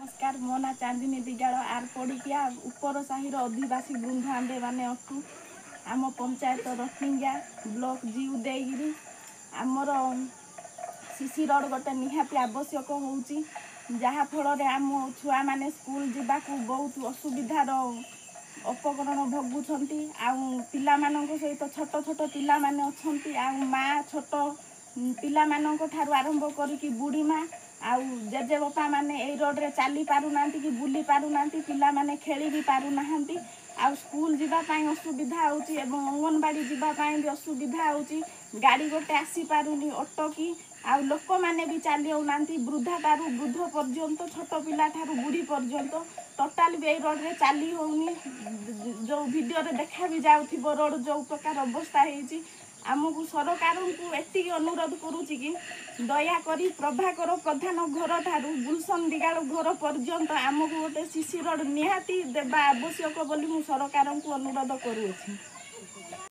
नमस्कार मो ना चांदिनी दिगाड़ आर पड़िकिया उपर साही अधिवासी बृंद आंबे मैंने अटू आम पंचायत रत्निंगा ब्लॉक जीव देगिरी आमर सीसी रोड गोटे निहाती आवश्यक होउची जहाँफल आम छुआ मैंने स्कूल जावाक बहुत असुविधार उपकरण भोगुंट पिला सहित छोट छोट पिला माने अच्छी माँ छोट पिला ठारू आरंभ करी बुढ़ी माँ आउ जेजे बापा मैंने यही रोड्रे चली पारूना कि बुली पारूना पिला माने खेली भी पारूना आउ स्कूल जीवाई असुविधा होची एवं अंगनवाड़ी जीवाई भी असुविधा होची गाड़ी गोटे आसी पारुनी ऑटो की आउ लोक मैंने भी चली आउना वृद्धा ठारू वृद्ध पर्यंत छोट पिला ठारू बुढ़ी पर्यंत टोटाल भी यही रोड्रे चली होनी जो वीडियो देखा भी जाउथिबो रोड जो प्रकार अवस्था होती आमको सरकार को एति अनुरोध करुच्ची कि दयाकोरी प्रभाकर प्रधान घर ठारू गुलशन दिगाड़ घर पर्यंत आमको गोटे सीसी रोड निहाती देवा आवश्यक बोली मु सरकार को अनुरोध करुच्ची।